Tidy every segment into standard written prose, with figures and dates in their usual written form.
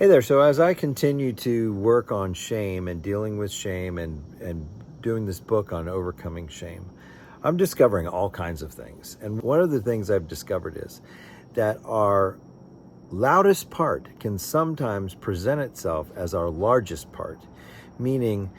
Hey there. So as I continue to work on shame and dealing with shame and doing this book on overcoming shame, I'm discovering all kinds of things. And one of the things I've discovered is that our loudest part can sometimes present itself as our largest part, meaning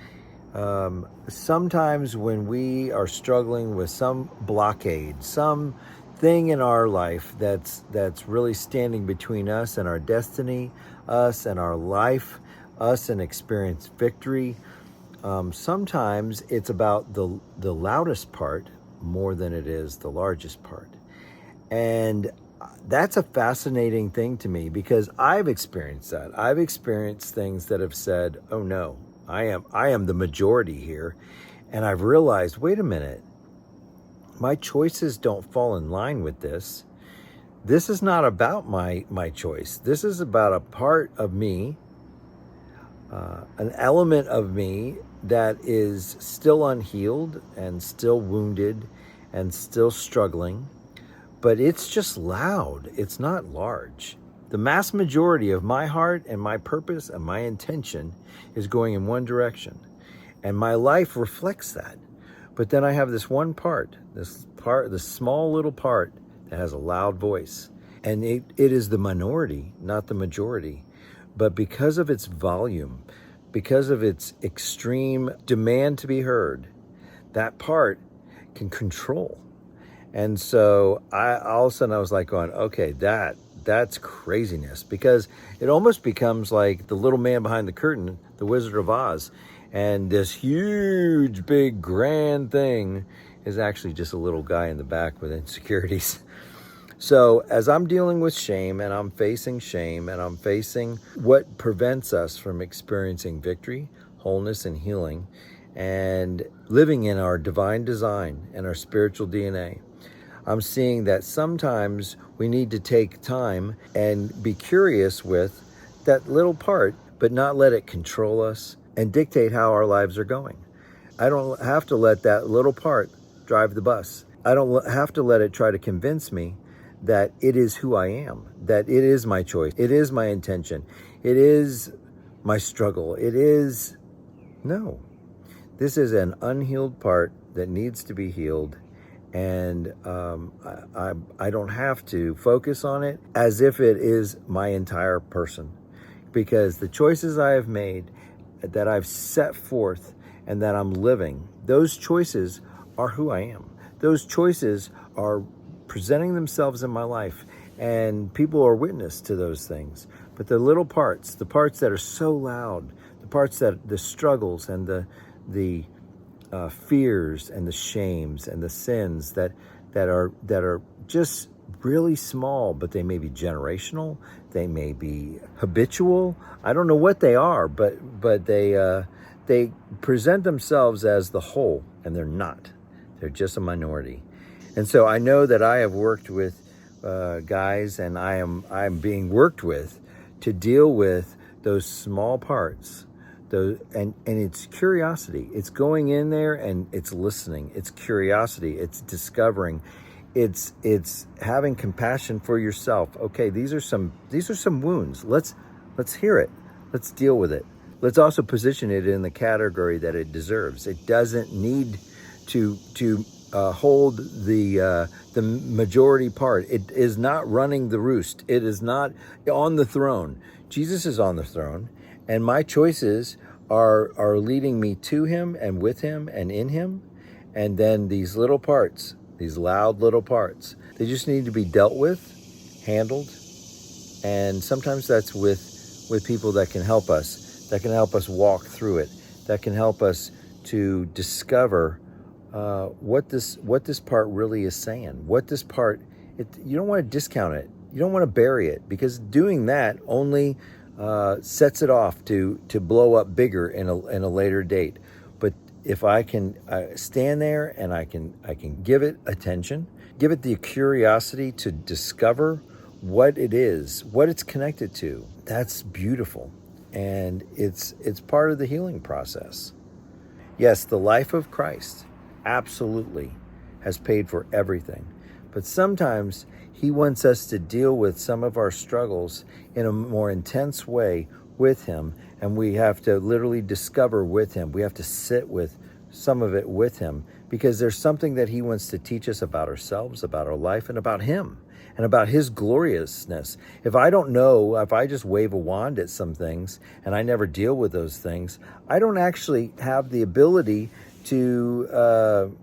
sometimes when we are struggling with some blockade, some thing in our life that's really standing between us and our destiny, us and our life, us and experience victory. Sometimes it's about the loudest part more than it is the largest part. And that's a fascinating thing to me because I've experienced that. I've experienced things that have said, "Oh no, I am the majority here." And I've realized, wait a minute, my choices don't fall in line with this. This is not about my choice. This is about a part of me, an element of me that is still unhealed and still wounded and still struggling. But it's just loud. It's not large. The mass majority of my heart and my purpose and my intention is going in one direction. And my life reflects that. But then I have this one part, this small little part that has a loud voice. And it is the minority, not the majority. But because of its volume, because of its extreme demand to be heard, that part can control. And so all of a sudden I was like going, okay, that's craziness, because it almost becomes like the little man behind the curtain, the Wizard of Oz. And this huge, big, grand thing is actually just a little guy in the back with insecurities. So as I'm dealing with shame and I'm facing what prevents us from experiencing victory, wholeness, and healing, and living in our divine design and our spiritual DNA, I'm seeing that sometimes we need to take time and be curious with that little part, but not let it control us and dictate how our lives are going. I don't have to let that little part drive the bus. I don't have to let it try to convince me that it is who I am, that it is my choice, it is my intention, it is my struggle. No. This is an unhealed part that needs to be healed. And I don't have to focus on it as if it is my entire person, because the choices I have made, that I've set forth and that I'm living, those choices are who I am. Those choices are presenting themselves in my life, and people are witness to those things. But the little parts, the parts that are so loud, the parts that the struggles and the fears and the shames and the sins that are just really small, but they may be generational, they may be habitual. I don't know what they are, but they present themselves as the whole, and they're not. They're just a minority. And so I know that I have worked with guys, and I'm being worked with to deal with those small parts. And it's curiosity. It's going in there and it's listening. It's curiosity. It's discovering. It's having compassion for yourself. Okay, these are some wounds. Let's hear it. Let's deal with it. Let's also position it in the category that it deserves. It doesn't need to hold the majority part. It is not running the roost. It is not on the throne. Jesus is on the throne, and my choices are leading me to him and with him and in him. And then these little parts, these loud little parts, they just need to be dealt with, handled. And sometimes that's with people that can help us walk through it, that can help us to discover what this part really is saying. What this part, you don't want to discount it. You don't want to bury it, because doing that only sets it off to blow up bigger in a later date. But if I can stand there and I can give it attention, give it the curiosity to discover what it is, what it's connected to, that's beautiful. And it's part of the healing process. Yes, the life of Christ absolutely has paid for everything. But sometimes he wants us to deal with some of our struggles in a more intense way with him, and we have to literally discover with him. We have to sit with some of it with him, because there's something that he wants to teach us about ourselves, about our life, and about him, and about his gloriousness. If I don't know, if I just wave a wand at some things and I never deal with those things, I don't actually have the ability to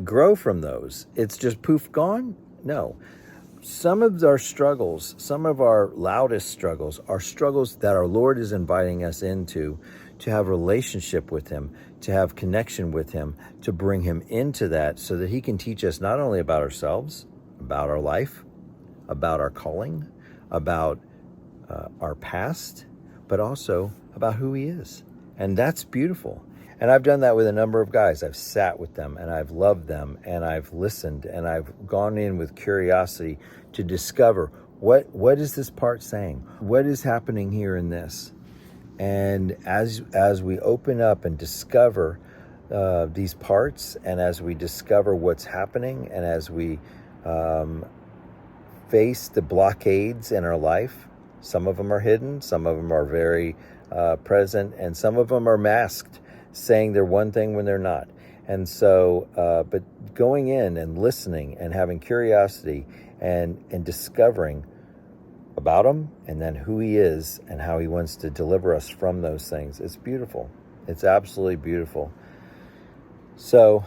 grow from those. It's just poof, gone? No. Some of our struggles, some of our loudest struggles, are struggles that our Lord is inviting us into, to have a relationship with him, to have connection with him, to bring him into that so that he can teach us not only about ourselves, about our life, about our calling, about our past, but also about who he is. And that's beautiful. And I've done that with a number of guys. I've sat with them and I've loved them and I've listened and I've gone in with curiosity to discover what is this part saying? What is happening here in this? And as we open up and discover these parts, and as we discover what's happening, and as we face the blockades in our life, some of them are hidden, some of them are very present, and some of them are masked, saying they're one thing when they're not. And so, but going in and listening and having curiosity and discovering about him, and then who he is and how he wants to deliver us from those things, it's beautiful. It's absolutely beautiful. So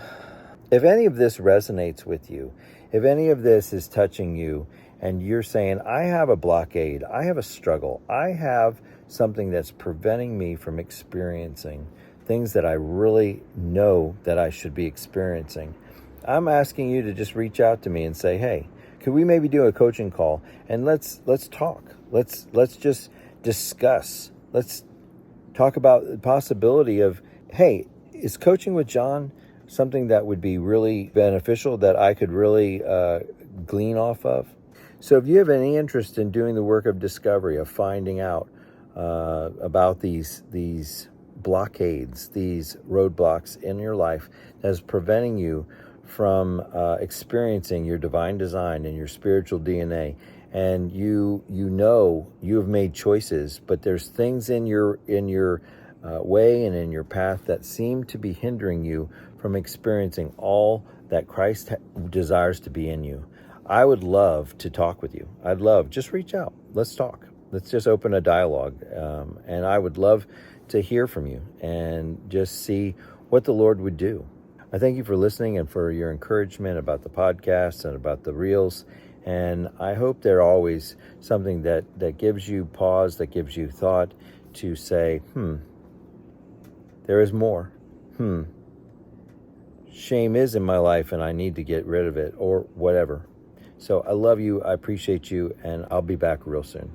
if any of this resonates with you, if any of this is touching you, and you're saying, I have a blockade, I have a struggle, I have something that's preventing me from experiencing things that I really know that I should be experiencing, I'm asking you to just reach out to me and say, hey, could we maybe do a coaching call, and let's talk. Let's just discuss. Let's talk about the possibility of, hey, is coaching with John something that would be really beneficial, that I could really glean off of? So if you have any interest in doing the work of discovery, of finding out about these blockades, these roadblocks in your life that is preventing you from experiencing your divine design and your spiritual DNA, and you know you have made choices, but there's things in your way and in your path that seem to be hindering you from experiencing all that Christ desires to be in you, I would love to talk with you. I'd love, just reach out. Let's talk. Let's just open a dialogue. And I would love to hear from you and just see what the Lord would do. I thank you for listening and for your encouragement about the podcast and about the reels. And I hope they're always something that gives you pause, that gives you thought to say, there is more. Shame is in my life and I need to get rid of it, or whatever. So I love you. I appreciate you. And I'll be back real soon.